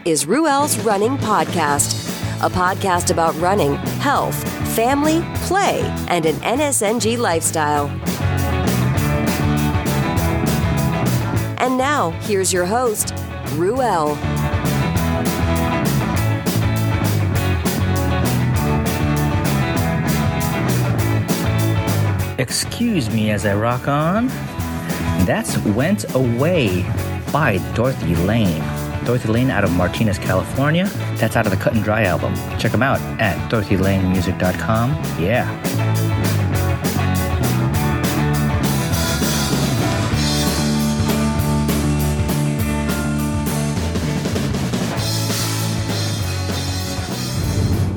is Ruel's Running Podcast, a podcast about running, health, family, play, and an NSNG lifestyle. And now, here's your host, Ruel. Excuse me as I rock on. That's Went Away by Dorothy Lane. Dorothy Lane out of Martinez, California. That's out of the Cut and Dry album. Check them out at dorothylanemusic.com. Yeah.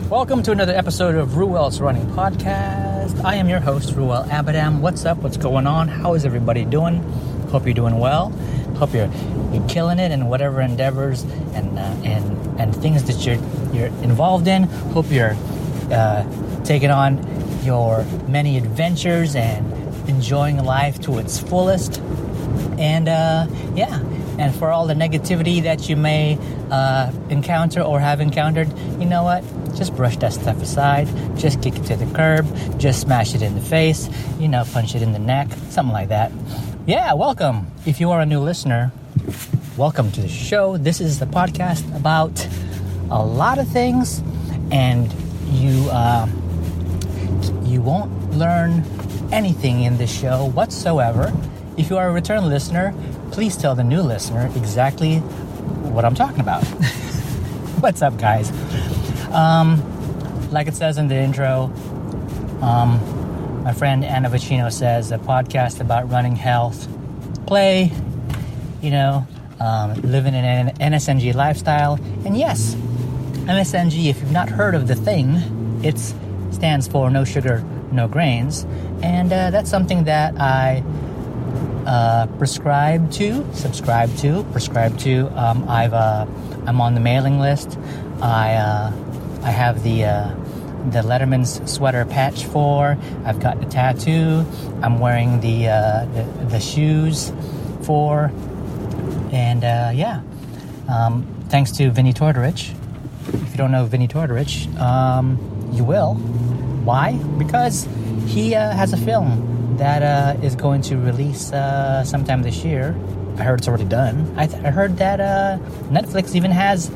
Welcome to another episode of Ruel's Running Podcast. I am your host, Ruel Abadam. What's up? What's going on? How is everybody doing? Hope you're doing well. Hope you're killing it in whatever endeavors and things that you're involved in. Hope you're taking on your many adventures and enjoying life to its fullest. And and for all the negativity that you may encounter or have encountered, you know what? Just brush that stuff aside. Just kick it to the curb. Just smash it in the face. Punch it in the neck. Something like that. Yeah, welcome. If you are a new listener, welcome to the show. This is the podcast about a lot of things, and you won't learn anything in this show whatsoever. If you are a return listener, please tell the new listener exactly what I'm talking about. What's up, guys? Like it says in the intro, my friend Anna Vicino says a podcast about running, health, play, living an NSNG lifestyle. And yes, NSNG, if you've not heard of the thing, it stands for no sugar, no grains. And that's something that I subscribe to. I'm on the mailing list. I have the Letterman's sweater patch for. I've got the tattoo. I'm wearing the shoes for. And thanks to Vinnie Tortorich. If you don't know Vinnie Tortorich, you will. Why? Because he has a film that is going to release sometime this year. I heard it's already done. I heard that Netflix even has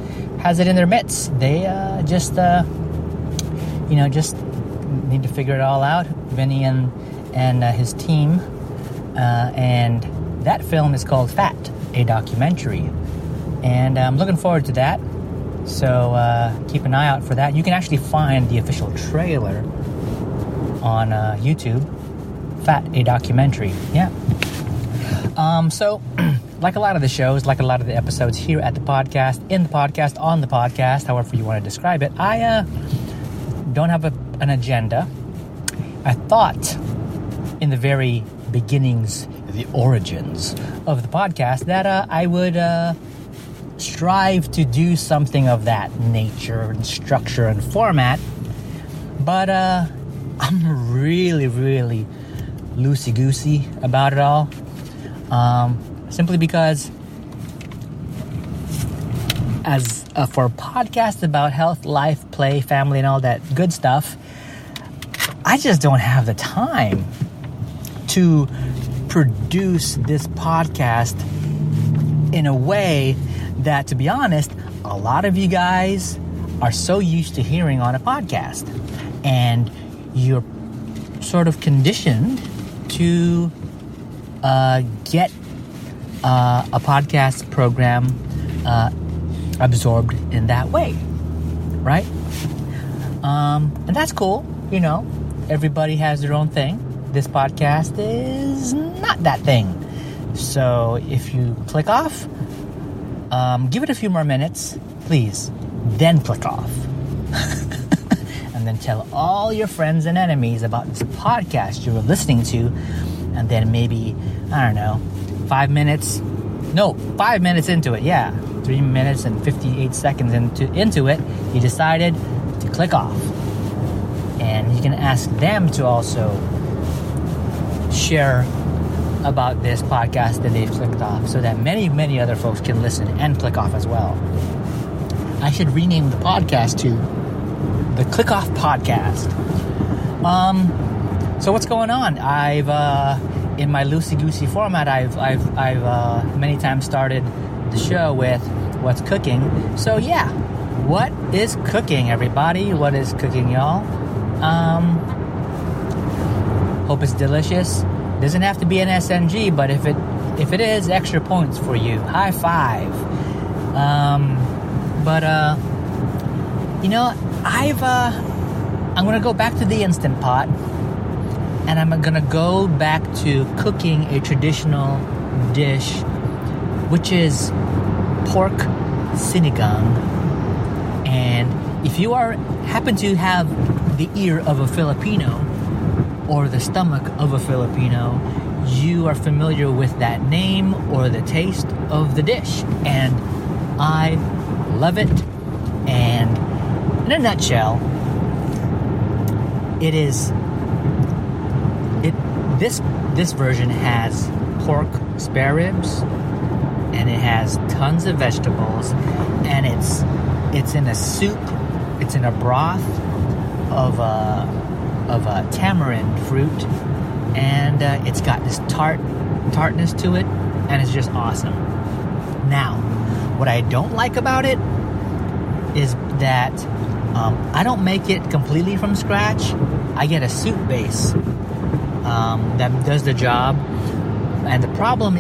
it in their midst. They just need to figure it all out. Vinny and his team, and that film is called Fat, a documentary, and I'm looking forward to that. So keep an eye out for that. You can actually find the official trailer on YouTube. Fat, a documentary. Yeah. So, like a lot of the shows, like a lot of the episodes here at the podcast, in the podcast, on the podcast, however you want to describe it, I don't have an agenda. I thought in the very beginnings, the origins of the podcast, that I would strive to do something of that nature and structure and format. But I'm really, really loosey-goosey about it all. Simply because as for a podcast about health, life, play, family, and all that good stuff, I just don't have the time to produce this podcast in a way that, to be honest, a lot of you guys are so used to hearing on a podcast, and you're sort of conditioned to get a podcast program absorbed in that way, right? And that's cool. Everybody has their own thing. This podcast is not that thing. So if you click off, give it a few more minutes, please, then click off. And then tell all your friends and enemies about this podcast you were listening to, and then maybe, 5 minutes into it, 3 minutes and 58 seconds into it, you decided to click off. And you can ask them to also share about this podcast that they've clicked off, so that many, many other folks can listen and click off as well. I should rename the podcast to the Click Off Podcast. So what's going on? I've in my loosey-goosey format, I've many times started the show with what's cooking. So yeah, what is cooking, everybody? What is cooking, y'all? Hope it's delicious. Doesn't have to be an SNG, but if it is, extra points for you. High five. I'm gonna go back to the Instant Pot, and I'm gonna go back to cooking a traditional dish, which is pork sinigang. And if you happen to have the ear of a Filipino or the stomach of a Filipino, you are familiar with that name or the taste of the dish. And I love it. And in a nutshell, this version has pork spare ribs, and it has tons of vegetables, and it's in a soup. It's in a broth of a tamarind fruit, and it's got this tartness to it, and it's just awesome. Now, what I don't like about it is that I don't make it completely from scratch. I get a soup base that does the job, and the problem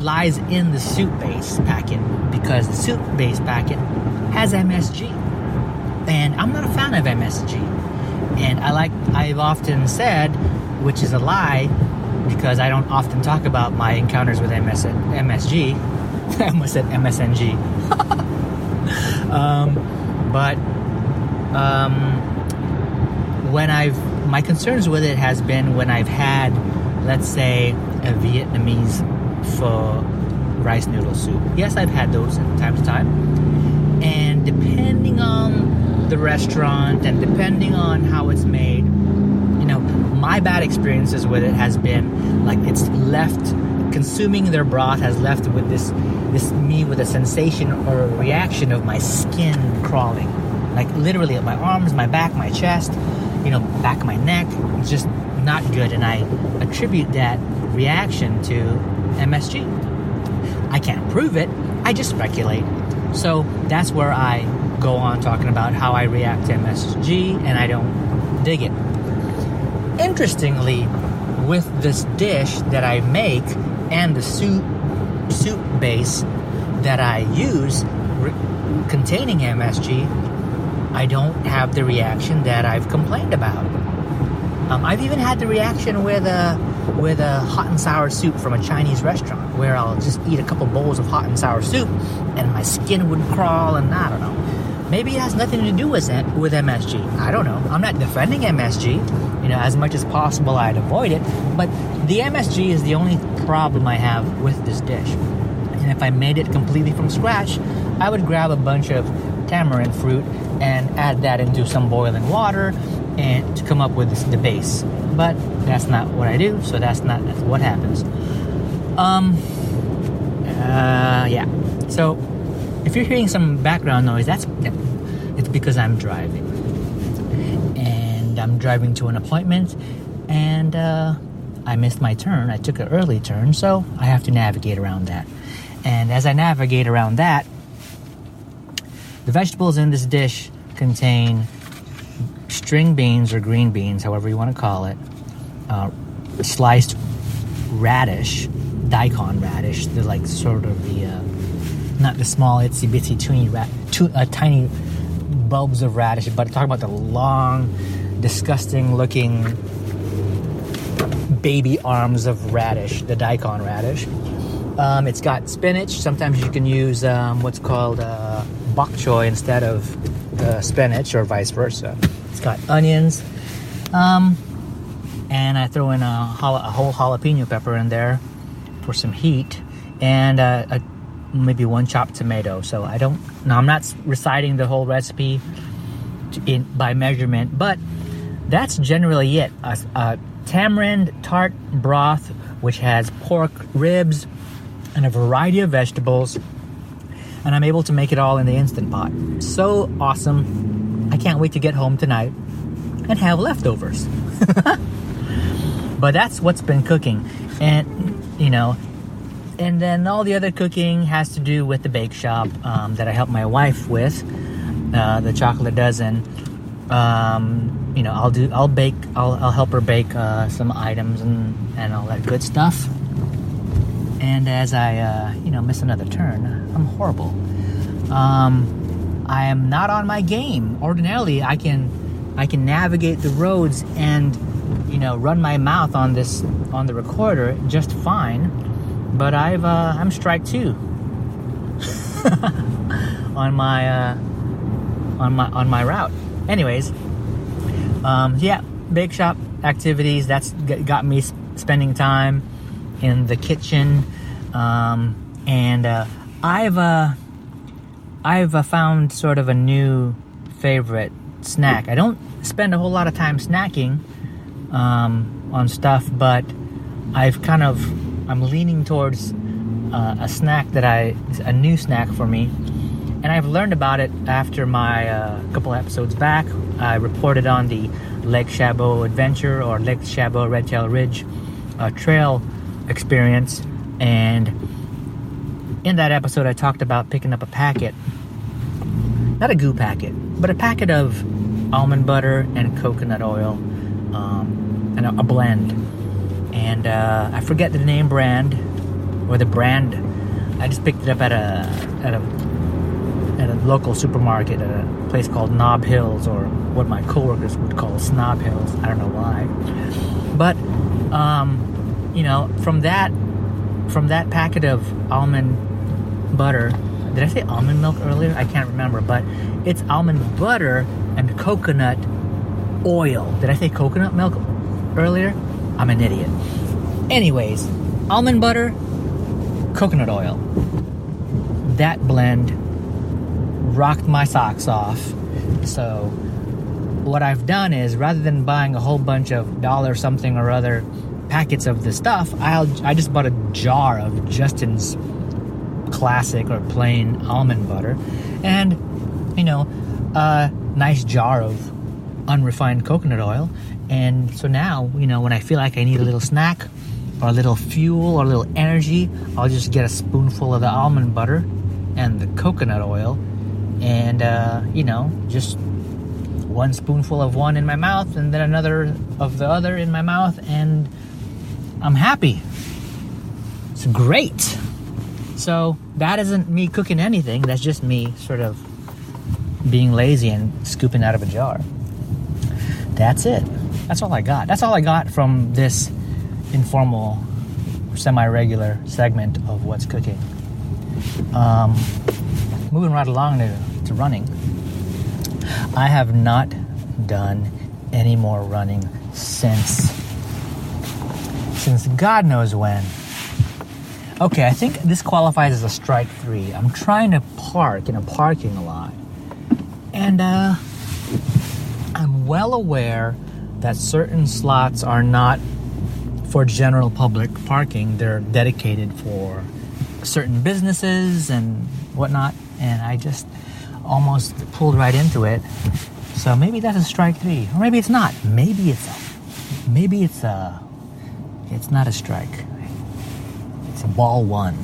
lies in the soup base packet, because the soup base packet has MSG, and I'm not a fan of MSG. And I've often said, which is a lie, because I don't often talk about my encounters with MSG. I almost said MSNG. My concerns with it has been when I've had, let's say, a Vietnamese pho rice noodle soup. Yes, I've had those from time to time. And depending on the restaurant and depending on how it's made, my bad experiences with it has been like it's left, consuming their broth has left with this me with a sensation or a reaction of my skin crawling, like literally at my arms, my back, my chest, back of my neck. It's just not good, and I attribute that reaction to MSG. I can't prove it, I just speculate. So that's where I go on talking about how I react to MSG, and I don't dig it. Interestingly, with this dish that I make and the soup base that I use containing MSG, I don't have the reaction that I've complained about. I've even had the reaction with a hot and sour soup from a Chinese restaurant, where I'll just eat a couple bowls of hot and sour soup and my skin would crawl, and I don't know. Maybe it has nothing to do with MSG. I don't know. I'm not defending MSG. As much as possible, I'd avoid it. But the MSG is the only problem I have with this dish. And if I made it completely from scratch, I would grab a bunch of tamarind fruit and add that into some boiling water and to come up with the base. But that's not what I do, so that's what happens. Yeah. So if you're hearing some background noise, it's because I'm driving. And I'm driving to an appointment, and I missed my turn. I took an early turn, so I have to navigate around that. And as I navigate around that, the vegetables in this dish contain string beans or green beans, however you want to call it, sliced radish, daikon radish. They're like sort of the, not the small itsy bitsy tiny bulbs of radish, but talking about the long, disgusting looking baby arms of radish, the daikon radish. It's got spinach. Sometimes you can use what's called bok choy instead of spinach, or vice versa. It's got onions, and I throw in a whole jalapeno pepper in there for some heat, and maybe one chopped tomato. So I'm not reciting the whole recipe by measurement, but that's generally it. A tamarind tart broth, which has pork ribs and a variety of vegetables, and I'm able to make it all in the Instant Pot. So awesome. I can't wait to get home tonight and have leftovers. But that's what's been cooking. And, you know, and then all the other cooking has to do with the bake shop that I help my wife with, the Chocolate Dozen. You know, I'll help her bake some items and all that good stuff. And as I, miss another turn, I'm horrible. I am not on my game. Ordinarily, I can navigate the roads and, run my mouth on the recorder just fine. But I'm strike 2 on my route. Anyways, bake shop activities. That's got me spending time in the kitchen, and I've found sort of a new favorite snack. I don't spend a whole lot of time snacking on stuff, but I'm leaning towards a snack a new snack for me, and I've learned about it after my couple episodes back. I reported on the Lake Chabot Adventure or Lake Chabot Red Tail Ridge trail experience, and in that episode I talked about picking up a packet, not a goo packet, but a packet of almond butter and coconut oil, and a blend. And I forget the name brand or the brand. I just picked it up at a local supermarket at a place called Nob Hills, or what my coworkers would call Snob Hills. I don't know why. But from that packet of almond butter. Did I say almond milk earlier? I can't remember, but it's almond butter and coconut oil. Did I say coconut milk earlier? I'm an idiot. Anyways, almond butter, coconut oil. That blend rocked my socks off. So what I've done is, rather than buying a whole bunch of dollar something or other packets of the stuff, I just bought a jar of Justin's classic or plain almond butter, and a nice jar of unrefined coconut oil. And so now, when I feel like I need a little snack or a little fuel or a little energy, I'll just get a spoonful of the almond butter and the coconut oil, and just one spoonful of one in my mouth and then another of the other in my mouth, and I'm happy. It's great. So that isn't me cooking anything. That's just me sort of being lazy and scooping out of a jar. That's it. That's all I got. That's all I got from this informal, semi-regular segment of What's Cooking. Moving right along to running. I have not done any more running since God knows when. Okay, I think this qualifies as a strike 3. I'm trying to park in a parking lot, and I'm well aware that certain slots are not for general public parking. They're dedicated for certain businesses and whatnot, and I just almost pulled right into it. So maybe that's a strike 3, or maybe it's not. Maybe it's not a strike. It's a ball 1,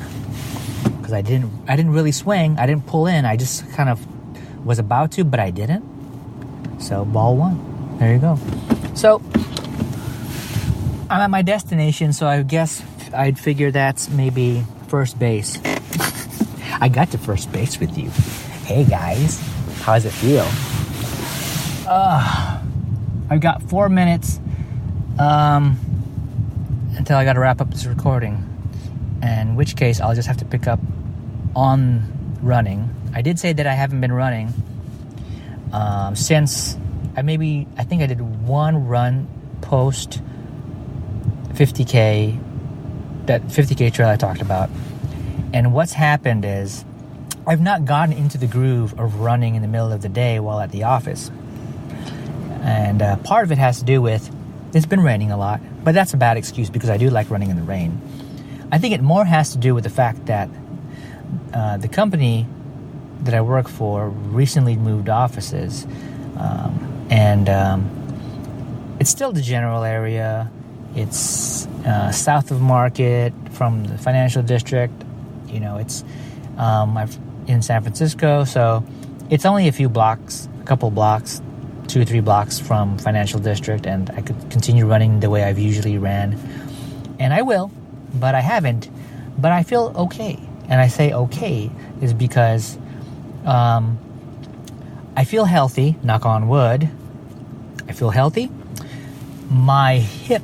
because I didn't really swing. I didn't pull in. I just kind of was about to, but I didn't. So ball 1. There you go. So I'm at my destination, so I guess I'd figure that's maybe first base. I got to first base with you. Hey guys, how does it feel? I've got 4 minutes until I got to wrap up this recording, in which case I'll just have to pick up on running. I did say that I haven't been running since I think I did one run post 50K, that 50K trail I talked about. And what's happened is I've not gotten into the groove of running in the middle of the day while at the office. And part of it has to do with, it's been raining a lot, but that's a bad excuse because I do like running in the rain. I think it more has to do with the fact that the company that I work for recently moved offices, and it's still the general area. It's south of Market from the financial district. It's I'm in San Francisco, so it's only a couple blocks, 2 or 3 blocks from financial district, and I could continue running the way I've usually ran, and I will, but I haven't. But I feel okay, and I say okay is because I feel healthy. Knock on wood. I feel healthy. My hip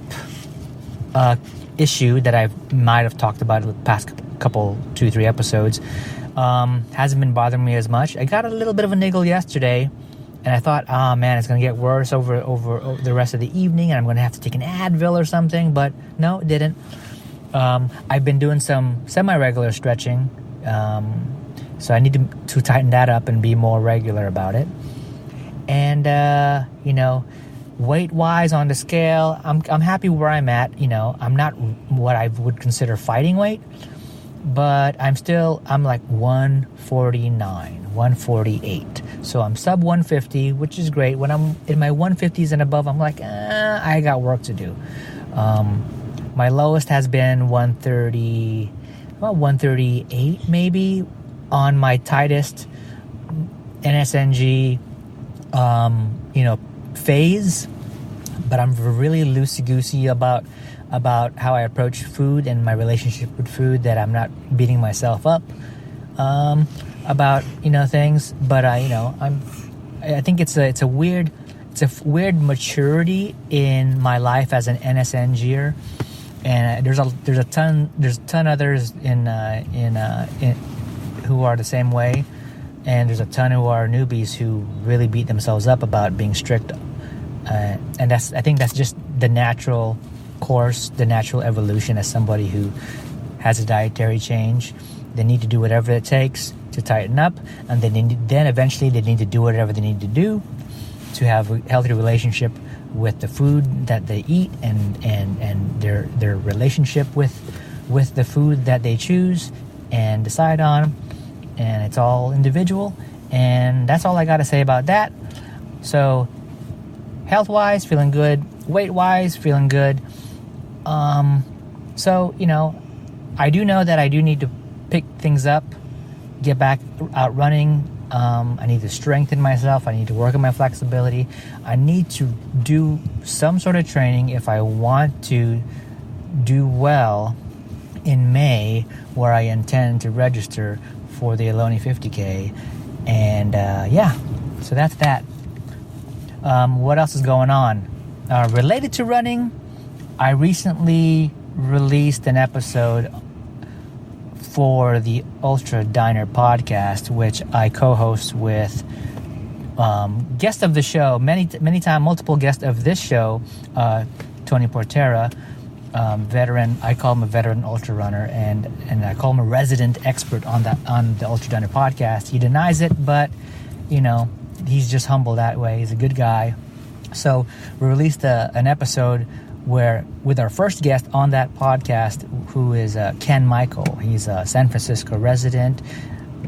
issue that I might have talked about in the past couple 2-3 episodes hasn't been bothering me as much. I got a little bit of a niggle yesterday, and I thought, oh man, it's going to get worse over the rest of the evening, and I'm going to have to take an Advil or something. But no, it didn't. I've been doing some semi-regular stretching, so I need to tighten that up and be more regular about it. And weight-wise on the scale, I'm happy where I'm at. I'm not what I would consider fighting weight, but I'm like 149, 148. So I'm sub 150, which is great. When I'm in my 150s and above, I'm like, I got work to do. My lowest has been 130, about 138 maybe on my tightest NSNG, phase. But I'm really loosey-goosey about how I approach food and my relationship with food, that I'm not beating myself up about things. But I think it's a weird maturity in my life as an NSNGer. And there's a ton others in who are the same way, and there's a ton who are newbies who really beat themselves up about being strict, and I think that's just the natural course, the natural evolution as somebody who has a dietary change. They need to do whatever it takes to tighten up, and then eventually they need to do whatever they need to do to have a healthy relationship with the food that they eat, and their relationship with the food that they choose and decide on. And it's all individual, and that's all I got to say about that. So health-wise, feeling good. Weight-wise, feeling good. So I do know that I do need to pick things up, get back out running. I need to strengthen myself. I need to work on my flexibility. I need to do some sort of training if I want to do well in May, where I intend to register for the Ohlone 50K. And so that's that. What else is going on? Related to running, I recently released an episode for the Ultra Diner podcast, which I co-host with guest of the show, multiple guests of this show, Tony Portera, veteran. I call him a veteran ultra runner, and I call him a resident expert on the Ultra Diner podcast. He denies it, but he's just humble that way. He's a good guy. So we released an episode with our first guest on that podcast, who is Ken Michael. He's a San Francisco resident,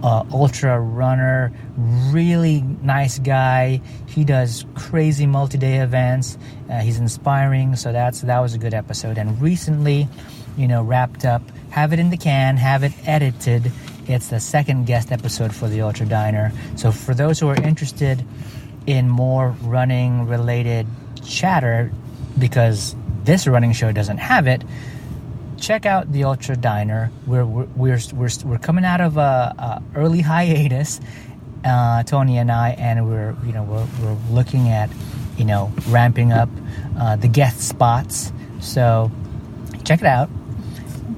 ultra runner, really nice guy. He does crazy multi-day events. He's inspiring, so that was a good episode. And recently, wrapped up, have it in the can, have it edited. It's the second guest episode for the Ultra Diner. So for those who are interested in more running related chatter, because this running show doesn't have it, check out the Ultra Diner. We're coming out of a early hiatus, Tony and I, and we're looking at ramping up the guest spots. So check it out.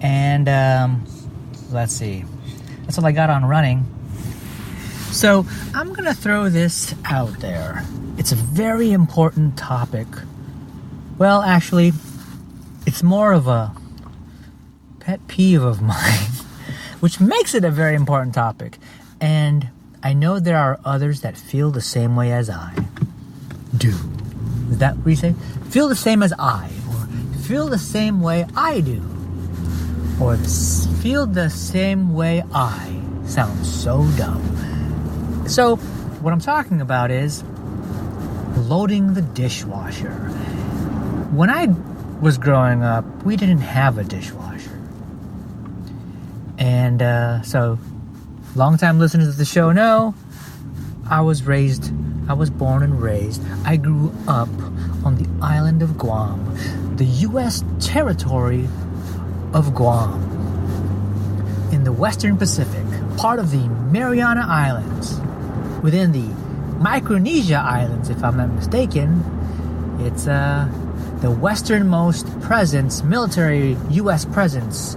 And let's see, that's all I got on running. So I'm gonna throw this out there. It's a very important topic. Well, actually, it's more of a pet peeve of mine, which makes it a very important topic. And I know there are others that feel the same way as I do. Is that what you say? Feel the same as I, or feel the same way I do, or feel the same way I. Sounds so dumb. So what I'm talking about is loading the dishwasher. When I was growing up, we didn't have a dishwasher. And so long-time listeners of the show know I was born and raised. I grew up on the island of Guam, the U.S. territory of Guam, in the Western Pacific, part of the Mariana Islands, within the Micronesia Islands, if I'm not mistaken. It's the westernmost presence, military U.S. presence,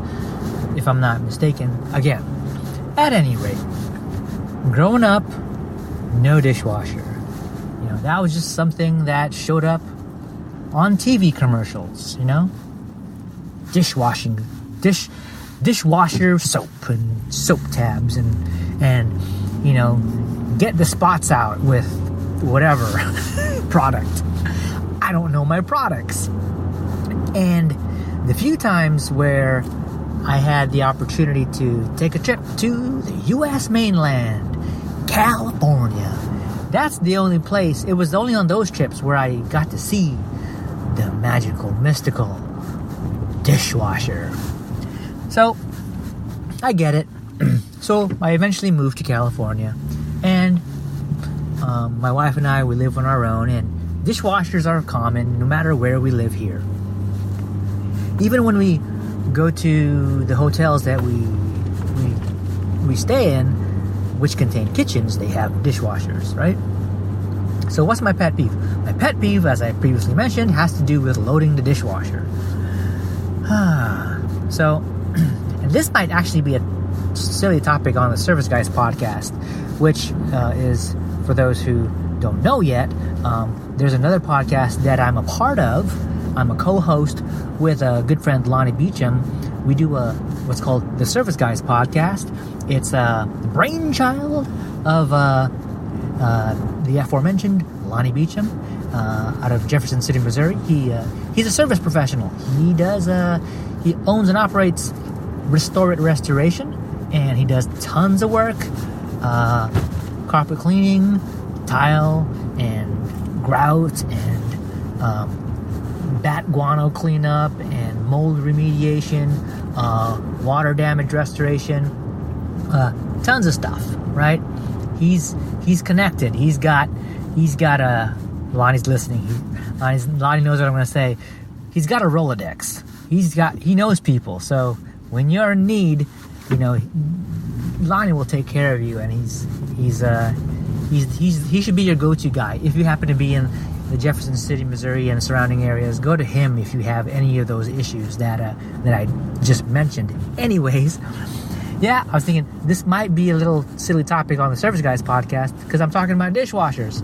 if I'm not mistaken. Again, at any rate, growing up, no dishwasher. You know, that was just something that showed up on TV commercials, you know? Dishwasher soap and soap tabs and you know, get the spots out with whatever product. I don't know my products. And the few times where I had the opportunity to take a trip to the U.S. mainland, California, that's the only place, it was only on those trips where I got to see the magical, mystical dishwasher. So, I get it. So, I eventually moved to California, and my wife and I, we live on our own, and dishwashers are common no matter where we live here. Even when we go to the hotels that we stay in, which contain kitchens, they have dishwashers, right? So what's my pet peeve? My pet peeve, as I previously mentioned, has to do with loading the dishwasher. So, and this might actually be a silly topic on the Service Guys podcast, which is, for those who don't know yet, there's another podcast that I'm a part of. I'm a co-host with a good friend, Lonnie Beecham. We do what's called the Service Guys podcast. It's the brainchild of the aforementioned Lonnie Beecham out of Jefferson City, Missouri. He's a service professional. He owns and operates Restore It Restoration, and he does tons of work, carpet cleaning, tile and grout and bat guano cleanup and mold remediation, water damage restoration, tons of stuff, right? He's connected. He's got Lonnie's listening. Lonnie knows what I'm going to say. He's got a Rolodex. He knows people. So when you're in need, you know, Lonnie will take care of you, and he should be your go-to guy. If you happen to be in the Jefferson City, Missouri and surrounding areas, go to him if you have any of those issues that I just mentioned. Anyways, yeah, I was thinking this might be a little silly topic on the Service Guys podcast because I'm talking about dishwashers.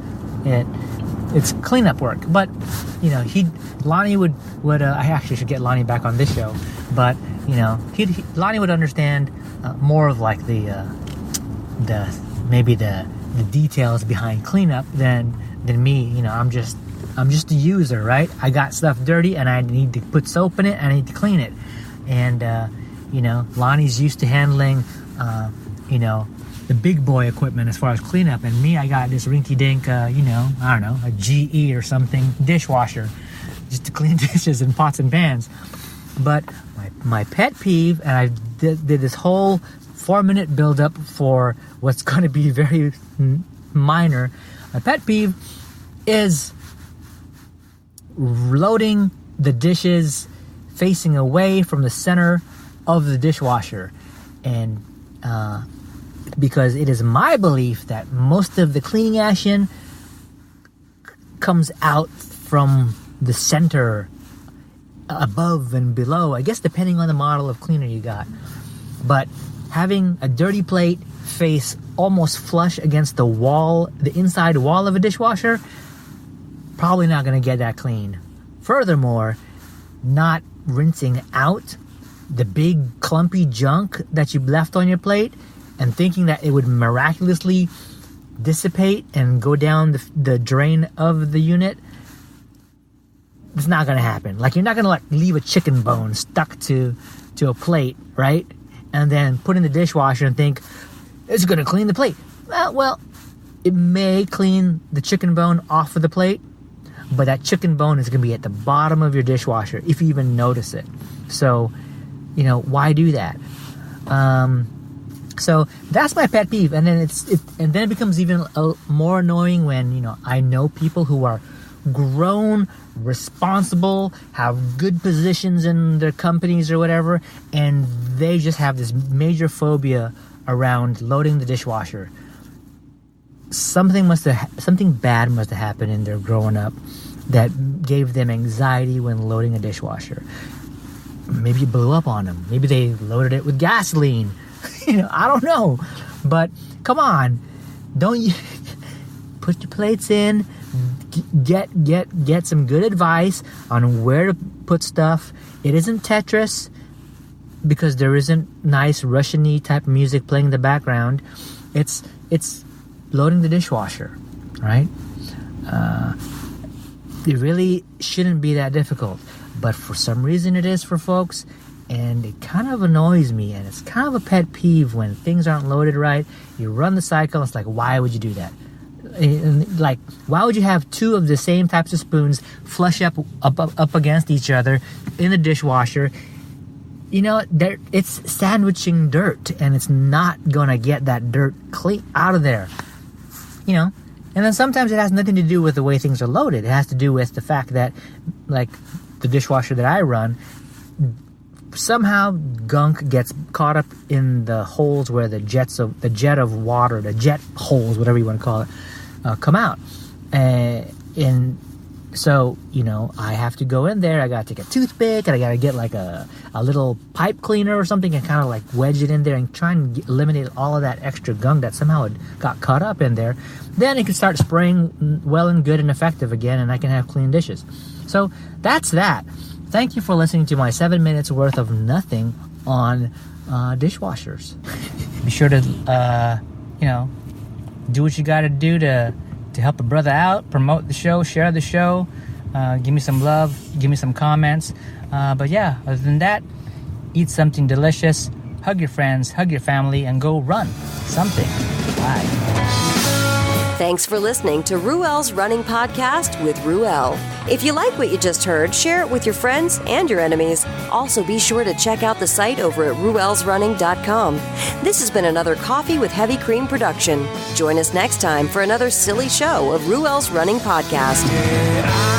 It's cleanup work, but you know, Lonnie would I actually should get Lonnie back on this show, but you know, Lonnie would understand more of like the details behind cleanup than me. You know, I'm just a user, right? I got stuff dirty and I need to put soap in it. I need to clean it, and you know, Lonnie's used to handling you know, the big boy equipment as far as cleanup, and me, I got this rinky-dink you know, I don't know, a GE or something dishwasher just to clean dishes and pots and pans. But my pet peeve, and I did this whole 4-minute build-up for what's going to be very minor. My pet peeve is loading the dishes facing away from the center of the dishwasher. And because it is my belief that most of the cleaning action comes out from the center, above and below, I guess depending on the model of cleaner you got. But having a dirty plate face almost flush against the wall, the inside wall of a dishwasher, probably not going to get that clean. Furthermore, not rinsing out the big clumpy junk that you've left on your plate and thinking that it would miraculously dissipate and go down the drain of the unit, it's not going to happen. Like, you're not going to like leave a chicken bone stuck to a plate, right? And then put in the dishwasher and think it's going to clean the plate. Well, it may clean the chicken bone off of the plate, but that chicken bone is going to be at the bottom of your dishwasher if you even notice it. So, why do that? So that's my pet peeve. And then it becomes even more annoying when, I know people who are grown, responsible, have good positions in their companies or whatever, and they just have this major phobia around loading the dishwasher. Something bad must have happened in their growing up that gave them anxiety when loading a dishwasher. Maybe it blew up on them. Maybe they loaded it with gasoline. I don't know. But come on, don't you put your plates in, get some good advice on where to put stuff. It isn't Tetris because there isn't nice Russian-y type music playing in the background. It's loading the dishwasher, right? It really shouldn't be that difficult, but for some reason it is for folks, and it kind of annoys me, and it's kind of a pet peeve when things aren't loaded right. You run the cycle, it's like, why would you do that? And like, why would you have two of the same types of spoons flush up against each other in the dishwasher? It's sandwiching dirt, and it's not gonna get that dirt clean out of there. And then sometimes it has nothing to do with the way things are loaded. It has to do with the fact that, like, the dishwasher that I run, somehow gunk gets caught up in the holes where the jet of water, the jet holes, whatever you want to call it, come out. And so, I have to go in there. I got to take a toothpick, and I got to get like a little pipe cleaner or something and kind of like wedge it in there and try and eliminate all of that extra gunk that somehow had got caught up in there. Then it can start spraying well and good and effective again, and I can have clean dishes. So that's that. Thank you for listening to my 7 minutes worth of nothing on dishwashers. Be sure to, do what you got to do to help a brother out, promote the show, share the show, give me some love, give me some comments. But yeah, other than that, eat something delicious, hug your friends, hug your family, and go run something. Bye. Thanks for listening to Ruel's Running Podcast with Ruel. If you like what you just heard, share it with your friends and your enemies. Also, be sure to check out the site over at ruelsrunning.com. This has been another Coffee with Heavy Cream production. Join us next time for another silly show of Ruel's Running Podcast.